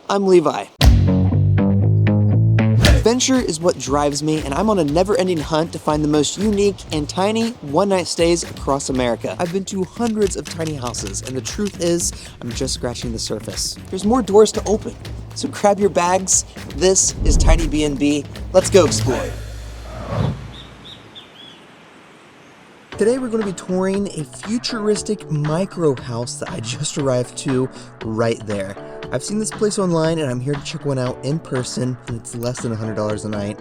I'm Levi. Adventure is what drives me, and I'm on a never-ending hunt to find the most unique and tiny one-night stays across America. I've been to hundreds of tiny houses, and the truth is, I'm just scratching the surface. There's more doors to open, so grab your bags. This is Tiny BNB. Let's go explore. Today we're going to be touring a futuristic micro house that I just arrived to right there. I've seen this place online and I'm here to check one out in person, and it's less than $100 a night.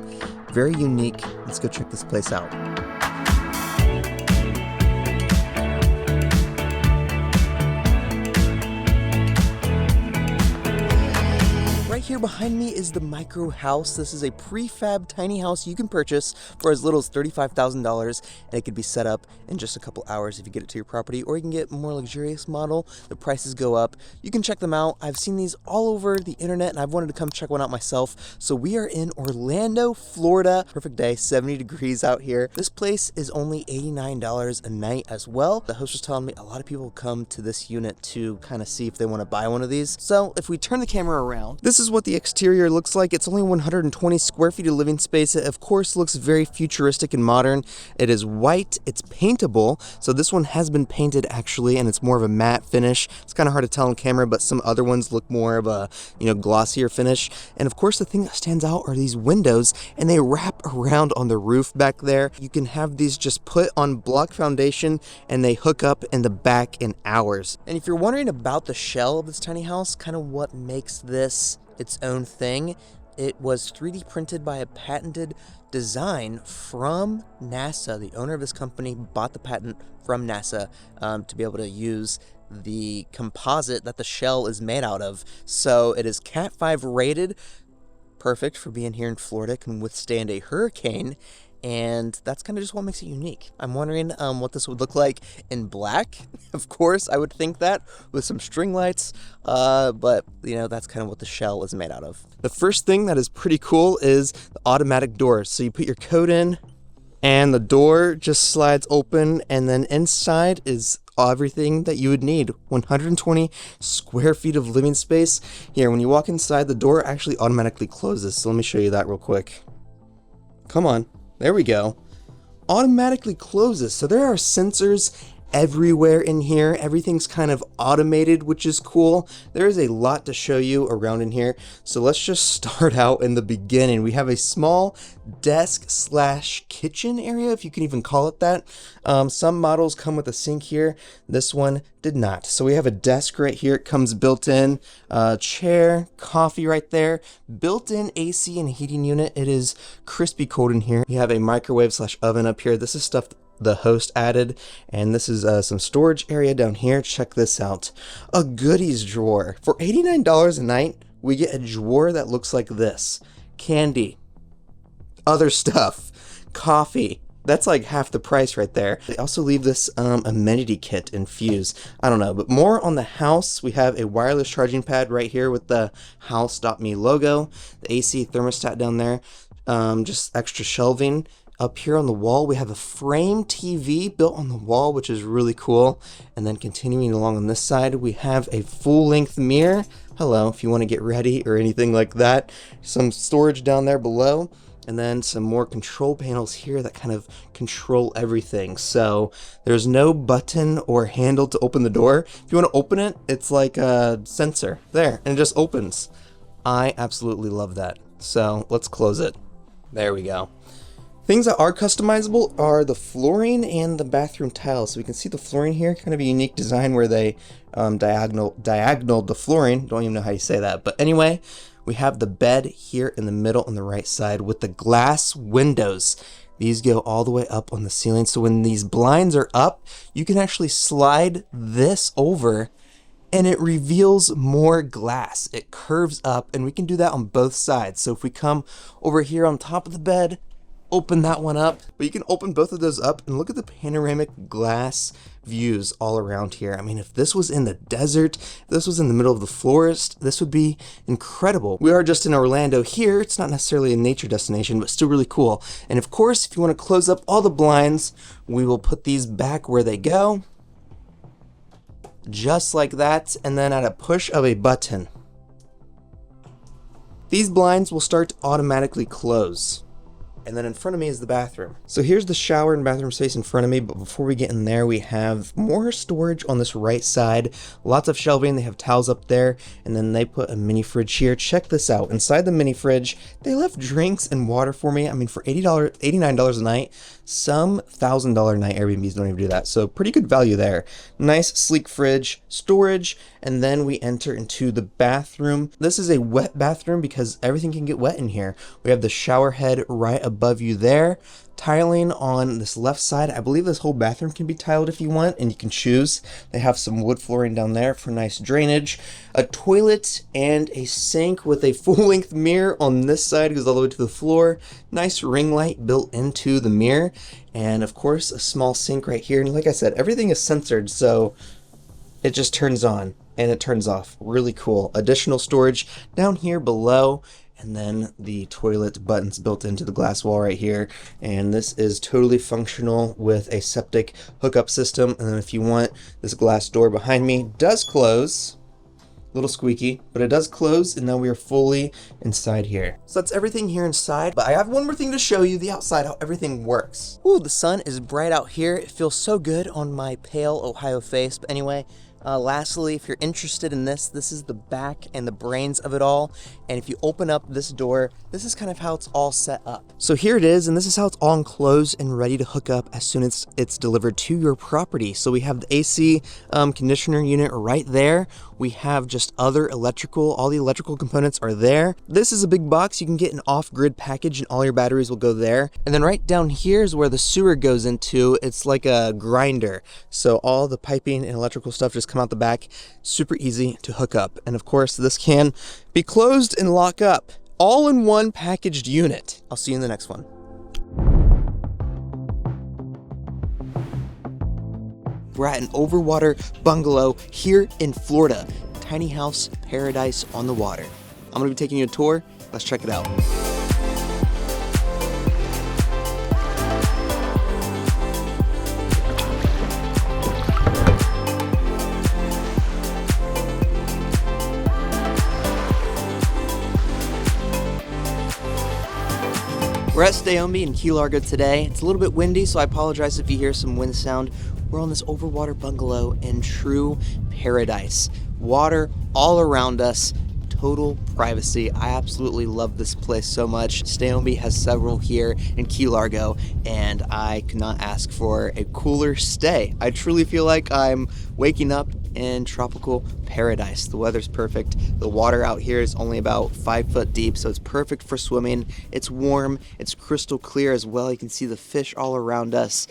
Very unique. Let's go check this place out. Right here behind me is the micro house. This is a prefab tiny house you can purchase for as little as $35,000, and it could be set up in just a couple hours if you get it to your property, or you can get a more luxurious model. The prices go up. You can check them out. I've seen these all over the internet and I've wanted to come check one out myself. So we are in Orlando, Florida. Perfect day, 70 degrees out here. This place is only $89 a night as well. The host was telling me a lot of people come to this unit to kind of see if they want to buy one of these. So if we turn the camera around, this is what the exterior looks like. It's only 120 square feet of living space. It of course looks very futuristic and modern. It is white, it's paintable. So this one has been painted actually, and it's more of a matte finish. It's kind of hard to tell on camera, but some other ones look more of a, glossier finish. And of course the thing that stands out are these windows, and they wrap around on the roof back there. You can have these just put on block foundation and they hook up in the back in hours. And if you're wondering about the shell of this tiny house, kind of what makes this its own thing, it was 3D printed by a patented design from NASA. The owner of this company bought the patent from NASA to be able to use the composite that the shell is made out of. So it is Cat 5 rated, perfect for being here in Florida, can withstand a hurricane. And that's kind of just what makes it unique. I'm wondering what this would look like in black. Of course, I would think that with some string lights, but that's kind of what the shell is made out of. The first thing that is pretty cool is the automatic doors. So you put your code in and the door just slides open, and then inside is everything that you would need. 120 square feet of living space. Here, when you walk inside, the door actually automatically closes. So let me show you that real quick. Come on. There we go. Automatically closes. So there are sensors everywhere in here. Everything's kind of automated, which is cool. There is a lot to show you around in here. So let's just start out in the beginning. We have a small desk / kitchen area, if you can even call it that. Some models come with a sink here. This one did not. So we have a desk right here. It comes built in, chair, coffee right there, built-in AC and heating unit. It is crispy cold in here. You have a microwave / oven up here. This is stuff the host added, and this is some storage area down here. Check this out, a goodies drawer. For $89 a night, we get a drawer that looks like this. Candy, other stuff, coffee. That's like half the price right there. They also leave this amenity kit and fuse. I don't know, but more on the house. We have a wireless charging pad right here with the house.me logo, the AC thermostat down there, just extra shelving. Up here on the wall, we have a frame TV built on the wall, which is really cool. And then continuing along on this side, we have a full-length mirror. Hello, if you want to get ready or anything like that. Some storage down there below. And then some more control panels here that kind of control everything. So there's no button or handle to open the door. If you want to open it, it's like a sensor there, and it just opens. I absolutely love that. So let's close it. There we go. Things that are customizable are the flooring and the bathroom tiles. So we can see the flooring here, kind of a unique design where they diagonaled the flooring. Don't even know how you say that. But anyway, we have the bed here in the middle on the right side with the glass windows. These go all the way up on the ceiling. So when these blinds are up, you can actually slide this over and it reveals more glass. It curves up, and we can do that on both sides. So if we come over here on top of the bed, open that one up, but you can open both of those up and look at the panoramic glass views all around here. I mean, if this was in the desert, if this was in the middle of the forest, this would be incredible. We are just in Orlando here. It's not necessarily a nature destination, but still really cool. And of course, if you want to close up all the blinds, we will put these back where they go, just like that. And then at a push of a button, These blinds will start to automatically close. And then in front of me is the bathroom. So here's the shower and bathroom space in front of me, but before we get in there, we have more storage on this right side. Lots of shelving, they have towels up there, and then they put a mini fridge here. Check this out. Inside the mini fridge, they left drinks and water for me. I mean, for $89 a night, some $1,000 night Airbnbs don't even do that. So pretty good value there. Nice, sleek fridge, storage, and then we enter into the bathroom. This is a wet bathroom because everything can get wet in here. We have the shower head right above you there. Tiling on this left side. I believe this whole bathroom can be tiled if you want, and you can choose. They have some wood flooring down there for nice drainage. A toilet and a sink with a full-length mirror on this side. It goes all the way to the floor. Nice ring light built into the mirror. And of course, a small sink right here. And like I said, everything is sensored, so it just turns on and it turns off. Really cool. Additional storage down here below. And then the toilet buttons built into the glass wall right here. And this is totally functional with a septic hookup system. And then if you want, this glass door behind me does close. A little squeaky, but it does close, and now we are fully inside here. So that's everything here inside, but I have one more thing to show you, the outside, how everything works. Ooh, the sun is bright out here. It feels so good on my pale Ohio face. But anyway, lastly, if you're interested in this, this is the back and the brains of it all. And if you open up this door, this is kind of how it's all set up. So here it is, and this is how it's all enclosed and ready to hook up as soon as it's delivered to your property. So we have the AC conditioner unit right there. We have just other electrical, all the electrical components are there. This is a big box. You can get an off-grid package and all your batteries will go there. And then right down here is where the sewer goes into. It's like a grinder. So all the piping and electrical stuff just come out the back. Super easy to hook up. And of course, this can be closed and lock up, all in one packaged unit. I'll see you in the next one. We're at an Overwater bungalow here in Florida. Tiny house paradise on the water. I'm gonna be taking you a tour. Let's check it out. We're at Stay Ombi in Key Largo today. It's a little bit windy, so I apologize if you hear some wind sound. We're on this Overwater bungalow in true paradise. Water all around us, total privacy. I absolutely love this place so much. Stay Ombi has several here in Key Largo, and I could not ask for a cooler stay. I truly feel like I'm waking up in tropical paradise. The weather's perfect. The water out here is only about 5 foot deep, so it's perfect for swimming. It's warm, it's crystal clear as well. You can see the fish all around us.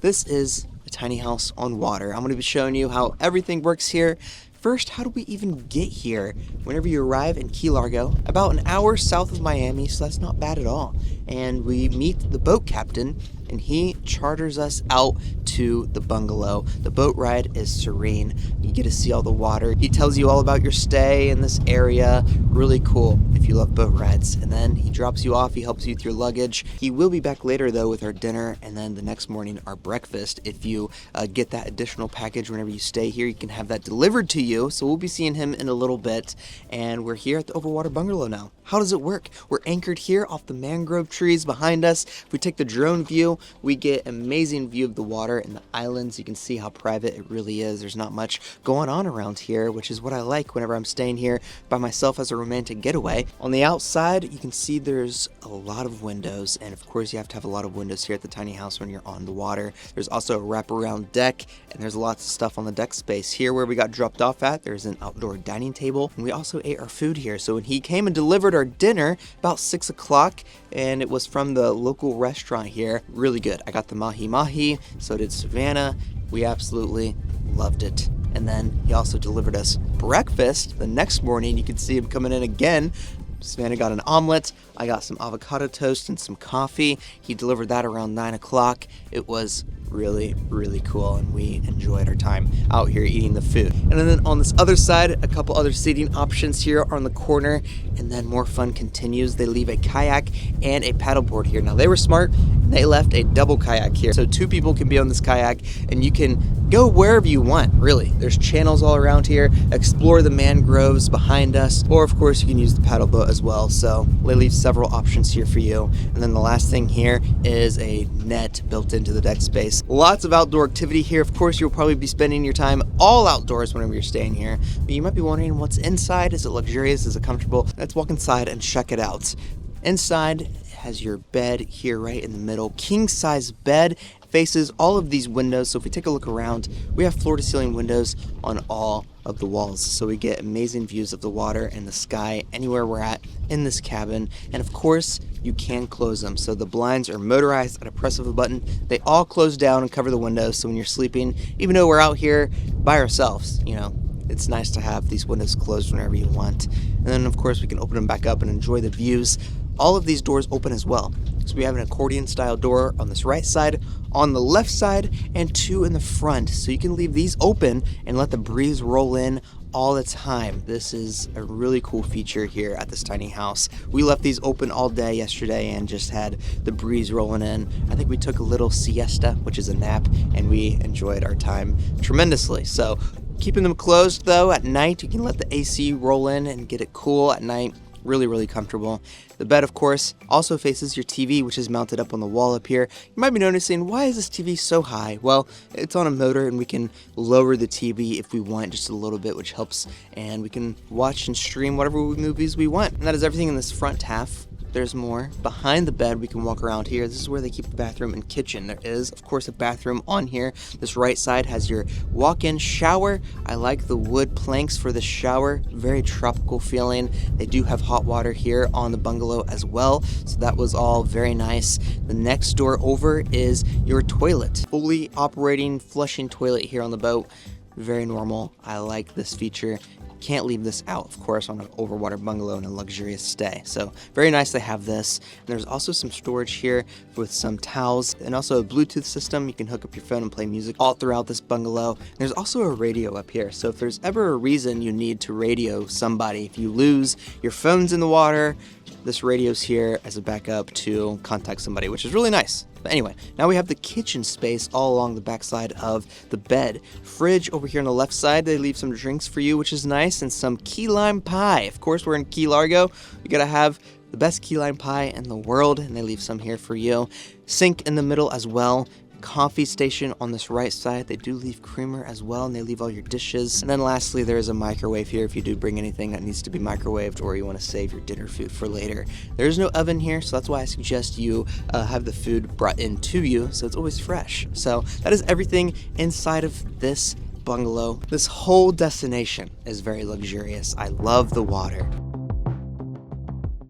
This is a tiny house on water. I'm going to be showing you how everything works here. First, how do we even get here? Whenever you arrive in Key Largo, about an hour south of Miami, so that's not bad at all. And we meet the boat captain, and he charters us out to the bungalow. The boat ride is serene. You get to see all the water. He tells you all about your stay in this area. Really cool if you love boat rides. And then he drops you off. He helps you with your luggage. He will be back later, though, with our dinner, and then the next morning, our breakfast. If you get that additional package whenever you stay here, you can have that delivered to you. So we'll be seeing him in a little bit. And we're here at the Overwater bungalow now. How does it work? We're anchored here off the mangrove trees behind us. If we take the drone view, we get amazing view of the water and the islands. You can see how private it really is. There's not much going on around here, which is what I like whenever I'm staying here by myself as a romantic getaway. On the outside, you can see there's a lot of windows, and of course you have to have a lot of windows here at the tiny house when you're on the water. There's also a wraparound deck, and there's lots of stuff on the deck space. Here where we got dropped off at, there's an outdoor dining table, and we also ate our food here. So when he came and delivered our dinner about 6 o'clock, and it was from the local restaurant here. Really good. I got the mahi-mahi, so did Savannah. We absolutely loved it. And then he also delivered us breakfast the next morning. You can see him coming in again. Savannah got an omelet. I got some avocado toast and some coffee. He delivered that around 9 o'clock. It was really, really cool, and we enjoyed our time out here eating the food. And then on this other side, a couple other seating options here on the corner, and then more fun continues. They leave a kayak and a paddleboard here. Now they were smart. They left a double kayak here, so 2 people can be on this kayak and you can go wherever you want, really. There's channels all around here. Explore the mangroves behind us, or of course you can use the paddle boat as well. So they leave several options here for you. And then the last thing here is a net built into the deck space. Lots of outdoor activity here. Of course, you'll probably be spending your time all outdoors whenever you're staying here. But you might be wondering what's inside. Is it luxurious? Is it comfortable? Let's walk inside and check it out. Inside has your bed here right in the middle. King size bed, faces all of these windows. So if we take a look around, we have floor to ceiling windows on all of the walls. So we get amazing views of the water and the sky anywhere we're at in this cabin. And of course, you can close them. So the blinds are motorized at a press of a button. They all close down and cover the windows. So when you're sleeping, even though we're out here by ourselves, you know, it's nice to have these windows closed whenever you want. And then of course we can open them back up and enjoy the views. All of these doors open as well. So we have an accordion style door on this right side, on the left side, and 2 in the front. So you can leave these open and let the breeze roll in all the time. This is a really cool feature here at this tiny house. We left these open all day yesterday and just had the breeze rolling in. I think we took a little siesta, which is a nap, and we enjoyed our time tremendously. So keeping them closed though at night, you can let the AC roll in and get it cool at night. Really, really comfortable. The bed, of course, also faces your TV, which is mounted up on the wall up here. You might be noticing, why is this TV so high? Well, it's on a motor and we can lower the TV if we want just a little bit, which helps. And we can watch and stream whatever movies we want. And that is everything in this front half. There's more. Behind the bed, we can walk around here. This is where they keep the bathroom and kitchen. There is, of course, a bathroom on here. This right side has your walk-in shower. I like the wood planks for the shower. Very tropical feeling. They do have hot water here on the bungalow as well, so that was all very nice. The next door over is your toilet. Fully operating flushing toilet here on the boat. Very normal. I like this feature. Can't leave this out, of course, on an overwater bungalow and a luxurious stay. So very nice they have this. And there's also some storage here with some towels and also a Bluetooth system. You can hook up your phone and play music all throughout this bungalow. There's also a radio up here. So if there's ever a reason you need to radio somebody, if you lose your phone's in the water, this radio's here as a backup to contact somebody, which is really nice. But anyway, now we have the kitchen space all along the backside of the bed. Fridge over here on the left side, they leave some drinks for you, which is nice, and some key lime pie. Of course, we're in Key Largo. You gotta have the best key lime pie in the world, and they leave some here for you. Sink in the middle as well. Coffee station on this right side. They do leave creamer as well, and they leave all your dishes. And then lastly, there is a microwave here if you do bring anything that needs to be microwaved or you want to save your dinner food for later. There is no oven here, so that's why I suggest you have the food brought in to you so it's always fresh. So that is everything inside of this bungalow. This whole destination is very luxurious. I love the water.